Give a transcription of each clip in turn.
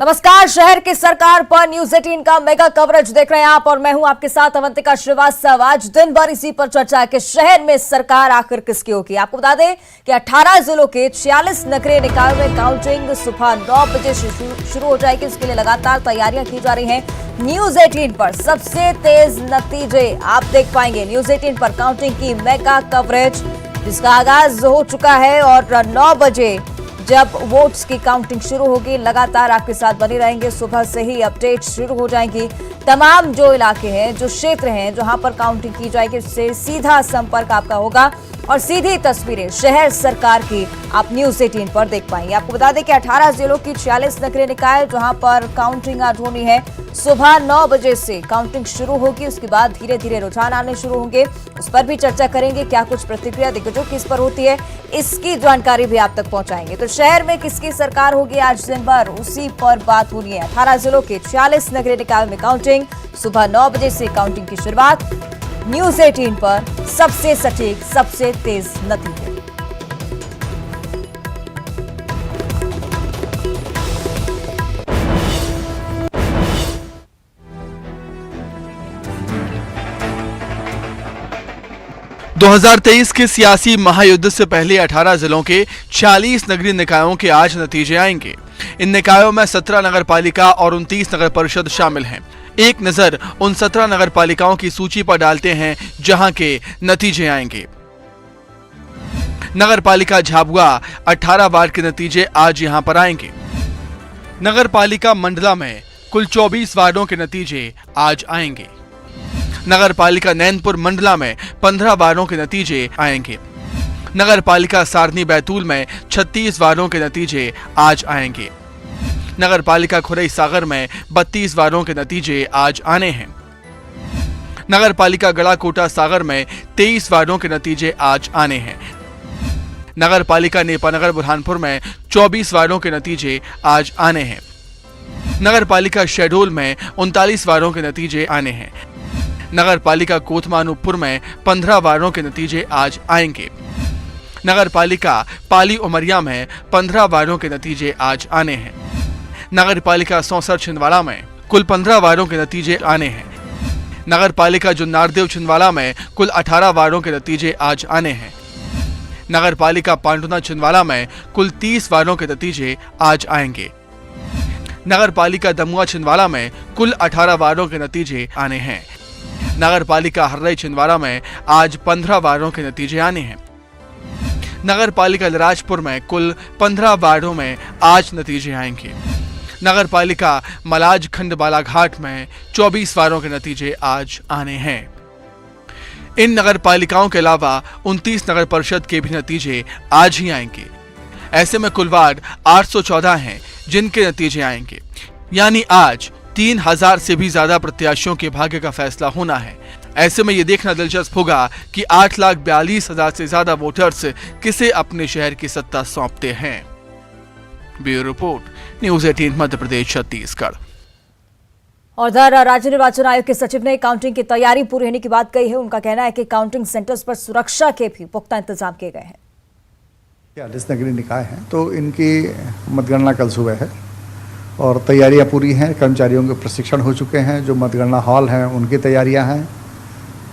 नमस्कार। शहर की सरकार पर न्यूज 18 का मेगा कवरेज देख रहे हैं आप और मैं हूं आपके साथ अवंतिका श्रीवास्तव। आज दिन भर इसी पर चर्चा है कि शहर में सरकार आखिर किसकी होगी। आपको बता दें कि 18 जिलों के 46 नगरीय निकायों में काउंटिंग सुबह 9 बजे शुरू हो जाएगी। इसके लिए लगातार तैयारियां की जा रही हैं। न्यूज 18 पर सबसे तेज नतीजे आप देख पाएंगे। न्यूज 18 पर काउंटिंग की मेगा कवरेज जिसका आगाज हो चुका है और 9 बजे जब वोट्स की काउंटिंग शुरू होगी लगातार आपके साथ बने रहेंगे। सुबह से ही अपडेट शुरू हो जाएंगी। तमाम जो इलाके हैं, जो क्षेत्र हैं जहां पर काउंटिंग की जाएगी उससे सीधा संपर्क आपका होगा और सीधी तस्वीरें शहर सरकार की आप न्यूज 18 पर देख पाएंगे। आपको बता दें कि 18 जिलों की 46 नगरीय निकाय जहां पर काउंटिंग आज होनी है। सुबह 9 बजे से काउंटिंग शुरू होगी। उसके बाद धीरे धीरे रुझान आने शुरू होंगे। उस पर भी चर्चा करेंगे। क्या कुछ प्रतिक्रिया दिग्गजों की इस पर होती है, इसकी जानकारी भी आप तक पहुंचाएंगे। तो शहर में किसकी सरकार होगी आज दिन भर, उसी पर बात होनी है। 18 जिलों के 46 नगरीय निकायों में काउंटिंग सुबह 9 बजे से काउंटिंग की शुरुआत। न्यूज 18 पर सबसे सटीक, सबसे तेज नतीजे। दो 2023 के सियासी महायुद्ध से पहले 18 जिलों के 46 नगरीय निकायों के आज नतीजे आएंगे। इन निकायों में 17 नगर पालिका और 29 नगर परिषद शामिल हैं। एक नजर उन 17 नगर पालिकाओं की सूची पर डालते हैं जहां के नतीजे आएंगे। नगर पालिका झाबुआ 18 वार्ड के नतीजे आज यहां पर आएंगे। नगर पालिका मंडला में कुल 24 वार्डों के नतीजे आज आएंगे। नगर पालिका नैनपुर मंडला में 15 वार्डों के नतीजे आएंगे। नगर पालिका सारनी बैतूल में 36 वार्डों के नतीजे आज आएंगे। नगर पालिका खुरई सागर में 32 वार्डों के नतीजे आज आने हैं। नगर पालिका गड़ाकोटा सागर में 23 वार्डों के नतीजे आज आने हैं। नगर पालिका नेपानगर बुरहानपुर में 24 वार्डों के नतीजे आज आने हैं। नगर पालिका शहडोल में 39 वार्डों के नतीजे आने हैं। नगर पालिका कोतमा अनूपपुर में 15 वार्डों के नतीजे आज आएंगे। नगर पालिका पाली उमरिया में 15 वार्डों के नतीजे आज आने हैं। नगर पालिका सौंसर छिंदवाड़ा में कुल 15 वार्डों के नतीजे आने हैं। नगर पालिका जुन्नारदेव छिंदवाड़ा में कुल 18 वार्डों के नतीजे आज आने हैं। नगर पालिका पांडुना छिंदवाड़ा में कुल 30 वार्डों के नतीजे आज आएंगे। नगर पालिका दमुआ छिंदवाड़ा में कुल 18 वार्डों के नतीजे आने हैं। नगर पालिका हर्रई छिंदवाड़ा में आज 15 वार्डों के नतीजे आने हैं। नगर पालिका लिराजपुर में कुल 15 वार्डों में आज नतीजे आएंगे। नगर पालिका मलाज खंड बालाघाट में 24 वार्डों के नतीजे आज आने हैं। इन नगर पालिकाओं के अलावा 29 नगर परिषद के भी नतीजे आज ही आएंगे। ऐसे में कुल वार्ड 814 हैं जिनके नतीजे आएंगे। यानी आज 3000 से भी ज्यादा प्रत्याशियों के भाग्य का फैसला होना है। ऐसे में यह देखना दिलचस्प होगा कि 8,42,000 से ज्यादा वोटर्स किसे अपने शहर की सत्ता सौंपते हैं। Bureau report, news 18 Madhya Pradesh Chhattisgarh. और इधर राज्य निर्वाचन आयोग के सचिव ने काउंटिंग की तैयारी पूरी होने की बात कही है। उनका कहना है कि काउंटिंग सेंटर्स पर सुरक्षा के भी पुख्ता इंतजाम किए गए हैं। 40 नगरीय निकाय हैं तो इनकी मतगणना कल सुबह है और तैयारियां पूरी हैं। कर्मचारियों के प्रशिक्षण हो चुके हैं। जो मतगणना हॉल हैं उनकी तैयारियां हैं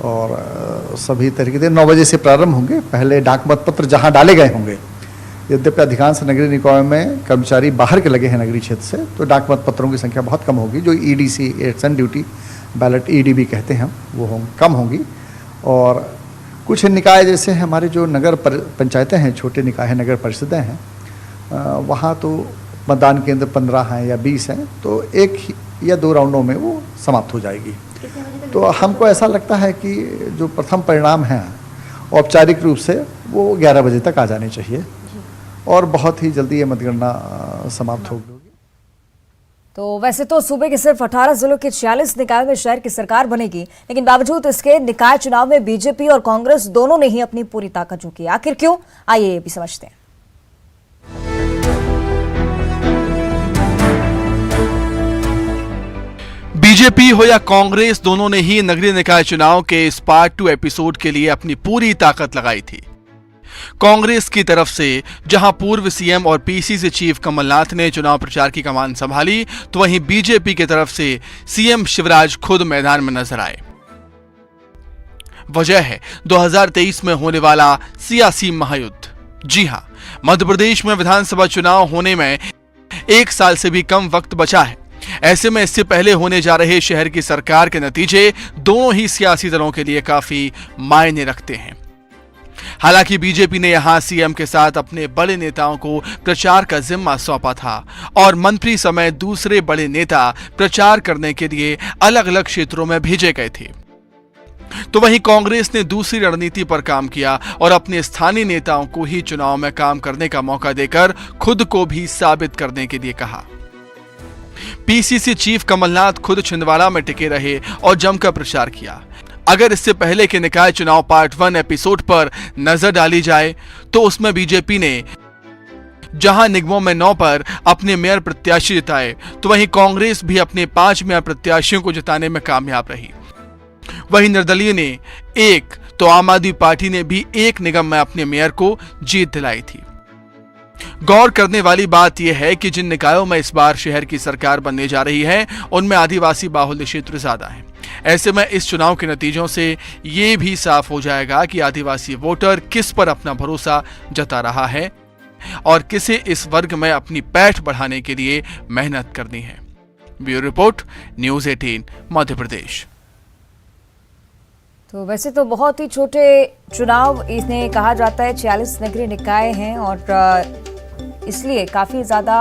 और सभी तरीके से 9 बजे से प्रारंभ होंगे। पहले डाक मतपत्र जहां डाले गए होंगे, यद्यपि अधिकांश नगरीय निकायों में कर्मचारी बाहर के लगे हैं नगरीय क्षेत्र से, तो डाक मतपत्रों की संख्या बहुत कम होगी। जो EDC Edson duty ballot EDB कहते हैं वो कम होंगी। और कुछ निकाय जैसे हमारे जो नगर पंचायतें हैं, छोटे निकाय हैं, नगर परिषदें हैं, वहाँ तो मतदान केंद्र 15 हैं या 20 हैं, तो 1 या 2 राउंडों में वो समाप्त हो जाएगी। तो हमको ऐसा लगता है कि जो प्रथम परिणाम हैं औपचारिक रूप से वो 11 बजे तक आ जाने चाहिए और बहुत ही जल्दी ये मतगणना समाप्त होगी। तो वैसे तो सूबे के सिर्फ 18 जिलों के 46 निकायों में शहर की सरकार बनेगी, लेकिन बावजूद इसके निकाय चुनाव में बीजेपी और कांग्रेस दोनों ने ही अपनी पूरी ताकत झोंकी। आखिर क्यों, आइए ये भी समझते हैं। बीजेपी हो या कांग्रेस, दोनों ने ही नगरीय निकाय चुनाव के इस पार्ट 2 एपिसोड के लिए अपनी पूरी ताकत लगाई थी। कांग्रेस की तरफ से जहां पूर्व सीएम और पीसीसी चीफ कमलनाथ ने चुनाव प्रचार की कमान संभाली, तो वहीं बीजेपी की तरफ से सीएम शिवराज खुद मैदान में नजर आए। वजह है 2023 में होने वाला सियासी महायुद्ध। जी हां, मध्य प्रदेश में विधानसभा चुनाव होने में 1 साल से भी कम वक्त बचा है। ऐसे में इससे पहले होने जा रहे शहर की सरकार के नतीजे दोनों ही सियासी दलों के लिए काफी मायने रखते हैं। हालांकि बीजेपी ने यहां सीएम के साथ अपने बड़े नेताओं को प्रचार का जिम्मा सौंपा था और मंत्री समेत दूसरे बड़े नेता प्रचार करने के लिए अलग अलग क्षेत्रों में भेजे गए थे। तो वहीं कांग्रेस ने दूसरी रणनीति पर काम किया और अपने स्थानीय नेताओं को ही चुनाव में काम करने का मौका देकर खुद को भी साबित करने के लिए कहा। पीसीसी चीफ कमलनाथ खुद छिंदवाड़ा में टिके रहे और जमकर प्रचार किया। अगर इससे पहले के निकाय चुनाव पार्ट 1 एपिसोड पर नजर डाली जाए तो उसमें बीजेपी ने जहां निगमों में 9 पर अपने मेयर प्रत्याशी जिताए, तो वहीं कांग्रेस भी अपने 5 मेयर प्रत्याशियों को जिताने में कामयाब रही। वहीं निर्दलीय ने 1 तो आम आदमी पार्टी ने भी 1 निगम में अपने मेयर को जीत दिलाई थी। गौर करने वाली बात यह है कि जिन निकायों में इस बार शहर की सरकार बनने जा रही है उनमें आदिवासी बाहुल्य क्षेत्र ज्यादा है। ऐसे में इस चुनाव के नतीजों से ये भी साफ हो जाएगा कि आदिवासी वोटर किस पर अपना भरोसा जता रहा है और किसे इस वर्ग में अपनी पैठ बढ़ाने के लिए मेहनत करनी है। Bureau report, news 18 Madhya Pradesh. तो वैसे तो बहुत ही छोटे चुनाव इन्हें कहा जाता है, 46 नगरीय निकाय हैं और इसलिए काफी ज्यादा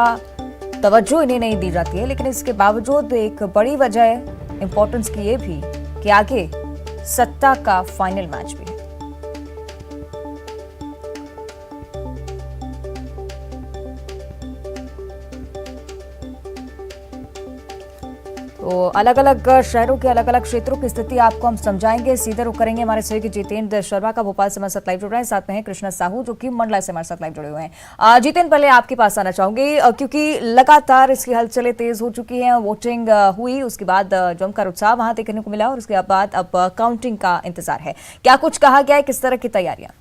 तवज्जो इन्हें नहीं दी जाती है। लेकिन इसके बावजूद एक बड़ी वजह इंपॉर्टेंस की ये भी कि आगे सत्ता का फाइनल मैच भी है। तो अलग अलग शहरों के अलग अलग क्षेत्रों की स्थिति आपको हम समझाएंगे। सीधे रुख करेंगे हमारे सहयोगी जितेंद्र शर्मा का, भोपाल से हमारे साथ लाइव जुड़ रहे हैं। साथ में है कृष्णा साहू जो कि मंडला से हमारे साथ लाइव जुड़े हुए हैं। जितेंद्र, पहले आपके पास आना चाहूंगी क्योंकि लगातार इसकी हलचलें तेज हो चुकी हैं। वोटिंग हुई, उसके बाद जमकर उत्साह वहां देखने को मिला और उसके बाद अब काउंटिंग का इंतजार है। क्या कुछ कहा गया है, किस तरह की तैयारियां?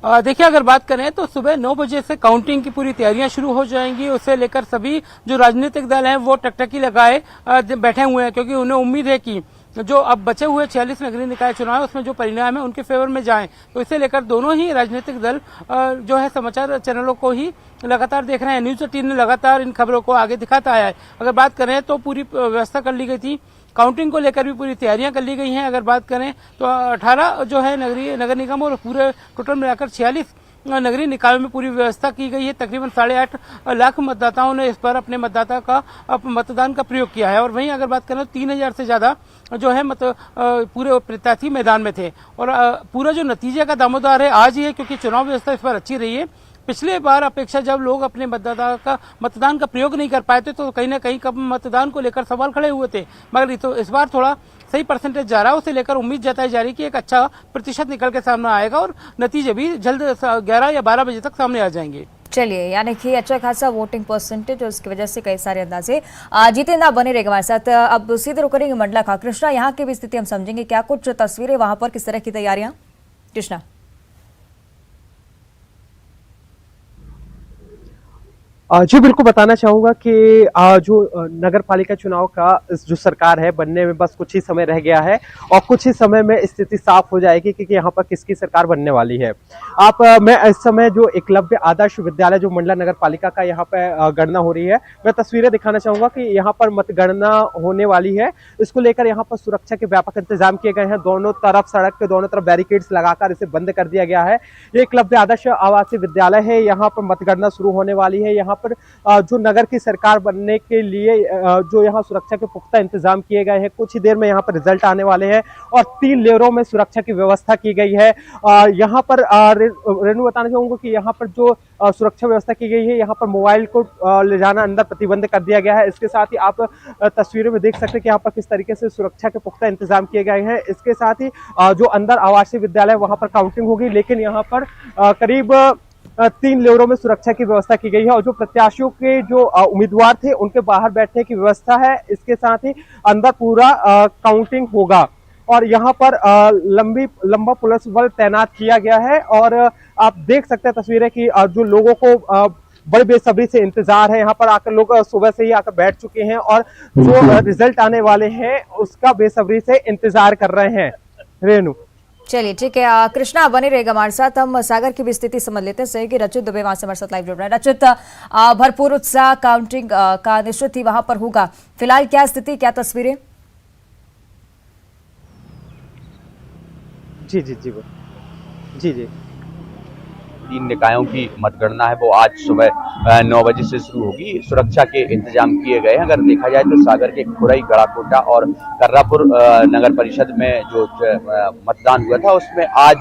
देखिए, अगर बात करें तो सुबह 9 बजे से काउंटिंग की पूरी तैयारियां शुरू हो जाएंगी। उसे लेकर सभी जो राजनीतिक दल हैं वो टकटकी लगाए बैठे हुए हैं, क्योंकि उन्हें उम्मीद है कि जो अब बचे हुए 46 नगरीय निकाय चुनाव है उसमें जो परिणाम है उनके फेवर में जाएं। तो इसे लेकर दोनों ही राजनीतिक दल जो है समाचार चैनलों को ही लगातार देख रहे हैं। न्यूज़ 18 ने लगातार इन खबरों को आगे दिखाता आया है। अगर बात करें तो पूरी व्यवस्था कर ली गई थी, काउंटिंग को लेकर भी पूरी तैयारियां कर ली गई हैं। अगर बात करें तो 18 जो है नगर निगम और पूरे टोटल मिलाकर 46 नगरीय निकायों में पूरी व्यवस्था की गई है। तकरीबन 8.5 लाख मतदाताओं ने इस पर अपने मतदान का प्रयोग किया है। और वहीं अगर बात करें तो 3000 से ज्यादा जो है पूरे प्रत्याशी मैदान में थे। और पूरा जो नतीजे का दामोदार है आज ही है, क्योंकि चुनाव व्यवस्था इस पर अच्छी रही है। पिछले बार अपेक्षा जब लोग अपने मतदान का प्रयोग नहीं कर पाए थे तो कहीं ना कहीं मतदान को लेकर सवाल खड़े हुए थे, मगर तो इस बार थोड़ा सही परसेंटेज जा रहा है। उसे लेकर उम्मीद जताई जा रही है कि एक अच्छा प्रतिशत निकल के सामने आएगा और नतीजे भी जल्द 11 या 12 बजे तक सामने आ जाएंगे। चलिए, यानी कि अच्छा खासा वोटिंग परसेंटेज और उसकी वजह से कई सारे अंदाजे। जितेंद्र, आप बने रहेगा हमारे साथ। अब सीधे रुक करेंगे मंडला का। कृष्णा, यहाँ की भी स्थिति हम समझेंगे। क्या कुछ तस्वीरें वहां पर, किस तरह की तैयारियां? कृष्णा। जी बिल्कुल, बताना चाहूंगा कि जो नगर पालिका चुनाव का जो सरकार है बनने में बस कुछ ही समय रह गया है और कुछ ही समय में स्थिति साफ हो जाएगी कि यहाँ पर किसकी सरकार बनने वाली है। मैं इस समय जो एकलव्य आदर्श विद्यालय जो मंडला नगर पालिका का यहाँ पे गणना हो रही है, मैं तस्वीरें दिखाना चाहूंगा कि यहाँ पर मतगणना होने वाली है। इसको लेकर यहाँ पर सुरक्षा के व्यापक इंतजाम किए गए हैं। दोनों तरफ, सड़क के दोनों तरफ बैरिकेड्स लगाकर इसे बंद कर दिया गया है। ये एकलव्य आदर्श आवासीय विद्यालय है, यहाँ पर मतगणना शुरू होने वाली है। यहाँ पर जो नगर की सरकार बनने के लिए जो यहाँ सुरक्षा के पुख्ता इंतजाम किए गए हैं। कुछ ही देर में यहाँ पर रिजल्ट आने वाले हैं और 3 लेयरों में सुरक्षा की व्यवस्था की गई है। यहाँ पर रेणु बताना चाहूंगा कि यहाँ पर जो सुरक्षा व्यवस्था की गई है, यहाँ पर मोबाइल को ले जाना अंदर प्रतिबंध कर दिया गया है। इसके साथ ही आप तस्वीरों में देख सकते हैं कि यहाँ पर किस तरीके से सुरक्षा के पुख्ता इंतजाम किए गए हैं। इसके साथ ही जो अंदर आवासीय विद्यालय वहां पर काउंटिंग होगी, लेकिन यहाँ पर करीब 3 लेयरों में सुरक्षा की व्यवस्था की गई है और जो प्रत्याशियों के जो उम्मीदवार थे उनके बाहर बैठने की व्यवस्था है। इसके साथ ही अंदर पूरा काउंटिंग होगा और यहाँ पर लंबा पुलिस बल तैनात किया गया है। और आप देख सकते हैं तस्वीरें कि जो लोगों को बड़ी बेसब्री से इंतजार है, यहाँ पर आकर लोग सुबह से ही आकर बैठ चुके हैं और जो रिजल्ट आने वाले हैं उसका बेसब्री से इंतजार कर रहे हैं। रेनू, चलिए ठीक है, कृष्णा बने रहेगा हमारे साथ। हम सागर की भी स्थिति समझ लेते हैं। सही कि रचित दुबे वहां से हमारे साथ लाइव जुड़ रहे हैं। रचित, भरपूर उत्साह काउंटिंग का निश्चित ही वहां पर होगा, फिलहाल क्या स्थिति, क्या तस्वीरें? जी जी जी जी जी 3 निकायों की मतगणना है वो आज सुबह 9 बजे से शुरू होगी। सुरक्षा के इंतजाम किए गए हैं। अगर देखा जाए तो सागर के खुरई, गड़ाकोटा और कर्रापुर नगर परिषद में जो मतदान हुआ था उसमें आज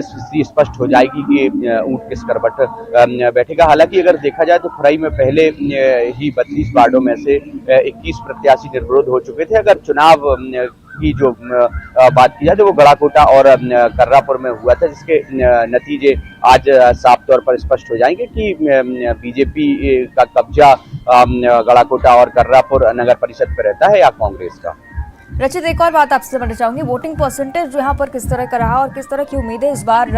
स्थिति स्पष्ट हो जाएगी कि ऊंट किस करवट बैठेगा। हालांकि अगर देखा जाए तो खुरई में पहले ही 32 वार्डों में से 21 प्रत्याशी निर्विरोध हो चुके थे। अगर चुनाव की जो बात की जाए तो वो गड़ाकोटा और कर्रापुर में हुआ था, जिसके नतीजे आज साफ तौर पर स्पष्ट हो जाएंगे कि बीजेपी का कब्जा गड़ाकोटा और कर्रापुर नगर परिषद पर रहता है या कांग्रेस का। रचित, एक और बात आपसे समझना चाहूंगी, वोटिंग परसेंटेज यहाँ पर किस तरह का रहा और किस तरह की उम्मीदें इस बार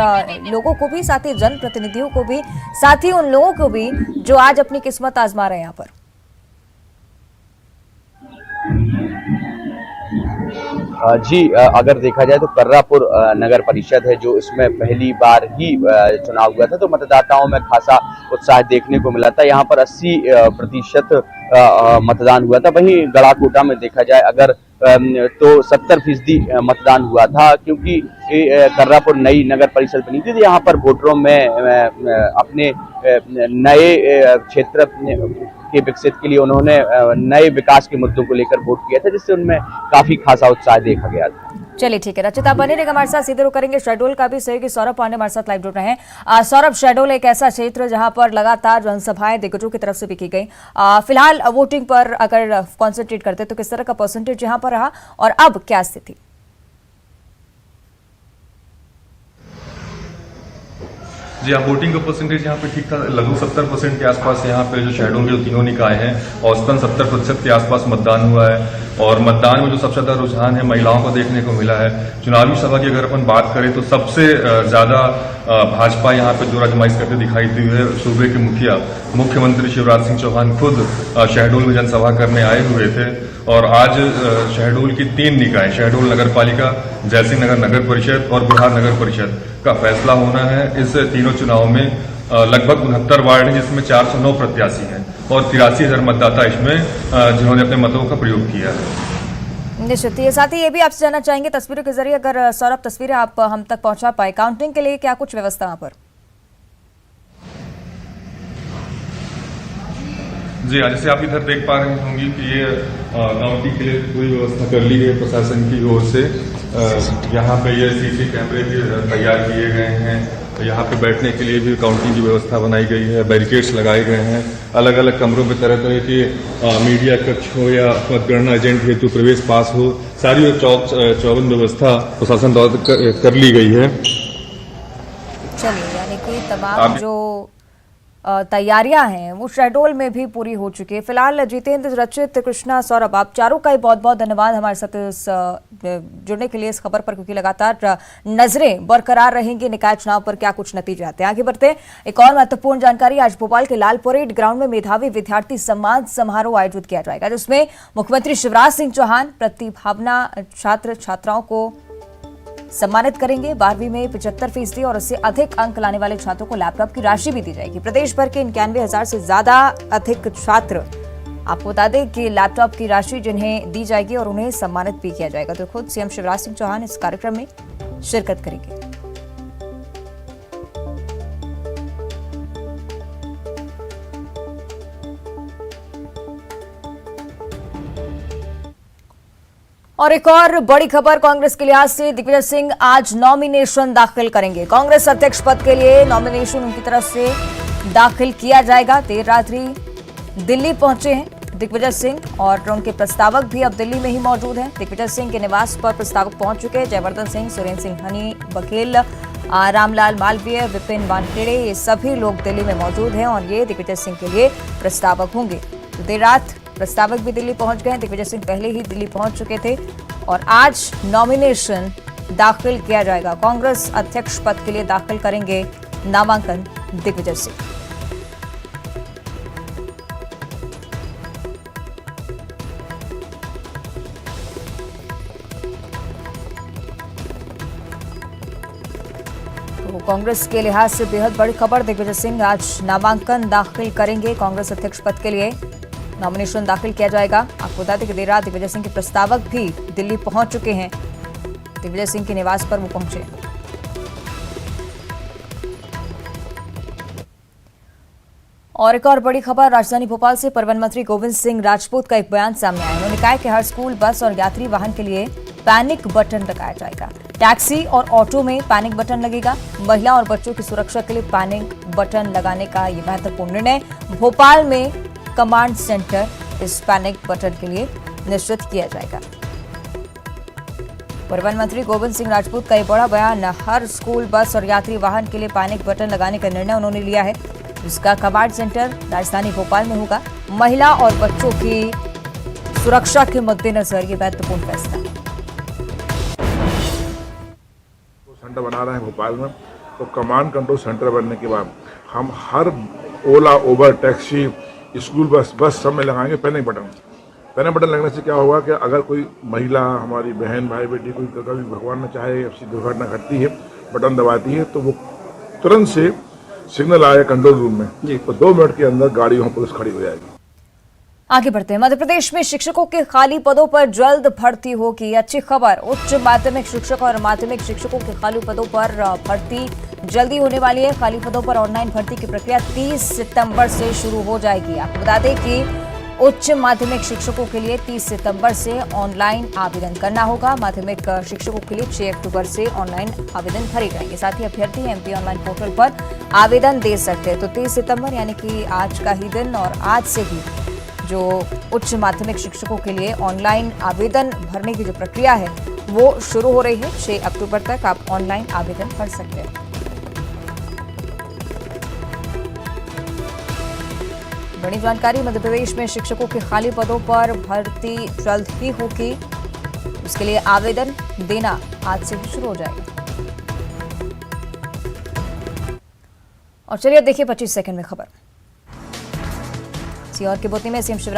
लोगों को भी, साथ ही जनप्रतिनिधियों को भी, साथ ही उन लोगों को भी जो आज अपनी किस्मत आजमा रहे हैं यहाँ पर? जी, अगर देखा जाए तो कर्रापुर नगर परिषद है जो इसमें पहली बार ही चुनाव हुआ था, तो मतदाताओं में खासा उत्साह देखने को मिला था। यहाँ पर 80% मतदान हुआ था। वहीं गड़ाकोटा में देखा जाए अगर तो 70% मतदान हुआ था, क्योंकि कर्रापुर नई नगर परिषद बनी थी। तो यहाँ पर वोटरों में अपने नए क्षेत्र के विकसित के लिए उन्होंने नए विकास के मुद्दों को लेकर वोट किया था, जिससे उनमें काफी खासा उत्साह देखा गया था। चलिए ठीक है, रचिता बने रहेगा हमारे साथ। सीधे रुक करेंगे शहडोल का भी। सहयोगी सौरभ पांडे हमारे साथ लाइव जुड़ रहे हैं। सौरभ, शहडोल एक ऐसा क्षेत्र जहां पर लगातार जनसभाएं दिग्गजों की तरफ से भी की गई। फिलहाल वोटिंग पर अगर कॉन्सेंट्रेट करते तो किस तरह का परसेंटेज यहां पर रहा और अब क्या स्थिति? जी हाँ, वोटिंग का परसेंटेज यहाँ पे ठीक था, लगभग 70% के आसपास यहाँ पे जो शहडोल के जो तीनों निकाय हैं औसतन 70% के आसपास मतदान हुआ है। और मतदान में जो सबसे ज्यादा रुझान है महिलाओं को देखने को मिला है। चुनावी सभा की अगर अपन बात करें तो सबसे ज्यादा भाजपा यहाँ पे जोर आजमाइश करते दिखाई दी है। सूबे के मुखिया मुख्यमंत्री शिवराज सिंह चौहान खुद शहडोल में जनसभा करने आए हुए थे। और आज शहडोल की 3 निकाय, शहडोल नगर पालिका, जयसिंह नगर नगर परिषद और बिहार नगर परिषद का फैसला होना है। इस तीनों चुनाव में लगभग 69 वार्ड हैं, जिसमें 409 प्रत्याशी हैं और 83,000 मतदाता इसमें जिन्होंने अपने मतों का प्रयोग किया है। निश्चित ही। साथ ही ये भी आपसे जानना चाहेंगे तस्वीरों के जरिए, अगर सौरभ तस्वीरें आप हम तक पहुंचा पाए, काउंटिंग के लिए क्या कुछ व्यवस्था वहां पर? जी हाँ, जैसे आप इधर देख पा रहे होंगे कि ये काउंटिंग के लिए पूरी व्यवस्था कर ली है प्रशासन की ओर से। यहाँ पे ये सीसी कैमरे भी तैयार किए गए हैं। यहाँ पे बैठने के लिए भी काउंटिंग की व्यवस्था बनाई गई है। बैरिकेड्स लगाए गए हैं। अलग अलग कमरों में तरह तरह के मीडिया कक्ष हो या मतगणना एजेंट हेतु प्रवेश पास हो, सारी चौबंद व्यवस्था प्रशासन द्वारा कर ली गई है। चलिए, यानी कि तमाम जो तैयारियां हैं वो शहडोल में भी पूरी हो चुकी है। फिलहाल जितेंद्र, रचित, कृष्णा, सौरभ, आप चारों का ही बहुत बहुत धन्यवाद हमारे साथ जुड़ने के लिए इस खबर पर, क्योंकि लगातार नजरें बरकरार रहेंगी निकाय चुनाव पर, क्या कुछ नतीजे आते हैं। आगे बढ़ते हैं, एक और महत्वपूर्ण जानकारी, आज भोपाल के लाल परेड ग्राउंड में मेधावी विद्यार्थी सम्मान समारोह आयोजित किया जाएगा, जिसमें मुख्यमंत्री शिवराज सिंह चौहान प्रतिभावना छात्र छात्राओं को सम्मानित करेंगे। 12वीं में 75% और उससे अधिक अंक लाने वाले छात्रों को लैपटॉप की राशि भी दी जाएगी। प्रदेश भर के 91,000 से ज्यादा अधिक छात्र, आपको बता दें कि लैपटॉप की राशि जिन्हें दी जाएगी और उन्हें सम्मानित भी किया जाएगा। तो खुद सीएम शिवराज सिंह चौहान इस कार्यक्रम में शिरकत करेंगे। और एक और बड़ी खबर कांग्रेस के लिहाज से, दिग्विजय सिंह आज नॉमिनेशन दाखिल करेंगे। कांग्रेस अध्यक्ष पद के लिए नॉमिनेशन उनकी तरफ से दाखिल किया जाएगा। देर रात्रि दिल्ली पहुंचे हैं दिग्विजय सिंह और उनके प्रस्तावक भी अब दिल्ली में ही मौजूद हैं। दिग्विजय सिंह के निवास पर प्रस्तावक पहुंच चुके हैं। जयवर्धन सिंह, सुरेंद्र सिंह हनी, बघेल, रामलाल मालवीय, विपिन वानखेड़े, ये सभी लोग दिल्ली में मौजूद हैं और ये दिग्विजय सिंह के लिए प्रस्तावक होंगे। तो देर रात प्रस्तावक भी दिल्ली पहुंच गए। दिग्विजय सिंह पहले ही दिल्ली पहुंच चुके थे और आज नॉमिनेशन दाखिल किया जाएगा। कांग्रेस अध्यक्ष पद के लिए दाखिल करेंगे नामांकन दिग्विजय सिंह। तो कांग्रेस के लिहाज से बेहद बड़ी खबर, दिग्विजय सिंह आज नामांकन दाखिल करेंगे। कांग्रेस अध्यक्ष पद के लिए नॉमिनेशन दाखिल किया जाएगा। आपको बता दें कि देर रात दिग्विजय सिंह के प्रस्तावक भी दिल्ली पहुंच चुके हैं। दिग्विजय सिंह के निवास पर वो पहुंचे। और एक और बड़ी खबर, राजधानी भोपाल से परिवहन मंत्री गोविंद सिंह राजपूत का एक बयान सामने आया। उन्होंने कहा कि हर स्कूल, बस और यात्री वाहन के लिए पैनिक बटन लगाया जाएगा। टैक्सी और ऑटो में पैनिक बटन लगेगा। महिला और बच्चों की सुरक्षा के लिए पैनिक बटन लगाने का ये महत्वपूर्ण निर्णय भोपाल में कमांड सेंटर इस पैनिक बटन के लिए निश्चित किया जाएगा। परिवहन मंत्री गोविंद सिंह राजपूत का ये बड़ा बयान, हर स्कूल, बस और यात्री वाहन के लिए पैनिक बटन लगाने का निर्णय उन्होंने लिया है। इसका कमांड सेंटर राजधानी भोपाल में होगा। महिला और बच्चों की सुरक्षा के मद्देनजर ये महत्वपूर्ण फैसला। सेंटर बना रहे हैं भोपाल में, तो कमांड कंट्रोल सेंटर बनने के बाद हम हर ओला, उबर, टैक्सी, स्कूल बस सब में लगाएंगे पैनिक बटन। पैनिक बटन लगने से क्या होगा कि अगर कोई महिला, हमारी बहन, भाई, बेटी कोई कभी भगवान न चाहे ऐसी दुर्घटना घटती है, बटन दबाती है तो वो तुरंत से सिग्नल आएगा कंट्रोल रूम में, तो 2 मिनट के अंदर गाड़ी वहाँ पुलिस खड़ी हो जाएगी। आगे बढ़ते हैं। मध्य प्रदेश में शिक्षकों के खाली पदों पर जल्द भर्ती होगी। अच्छी खबर, उच्च माध्यमिक शिक्षक और माध्यमिक शिक्षकों के खाली पदों पर भर्ती जल्दी होने वाली है। खाली पदों पर ऑनलाइन भर्ती की प्रक्रिया 30 सितंबर से शुरू हो जाएगी। आपको बता दें कि उच्च माध्यमिक शिक्षकों के लिए 30 सितंबर से ऑनलाइन आवेदन करना होगा। माध्यमिक शिक्षकों के लिए 6 अक्टूबर से ऑनलाइन आवेदन भरे जाएंगे। साथ ही अभ्यर्थी एमपी ऑनलाइन पोर्टल पर आवेदन दे सकते हैं। तो 30 सितंबर यानी कि आज का ही दिन, और आज से ही जो उच्च माध्यमिक शिक्षकों के लिए ऑनलाइन आवेदन भरने की जो प्रक्रिया है वो शुरू हो रही है। 6 अक्टूबर तक आप ऑनलाइन आवेदन भर सकते हैं। बड़ी जानकारी, मध्य प्रदेश में शिक्षकों के खाली पदों पर भर्ती जल्द ही होगी। उसके लिए आवेदन देना आज से ही शुरू हो जाएगा। और चलिए देखिए 25 सेकंड में खबर। सीहोर के बोती में सीएम शिवराज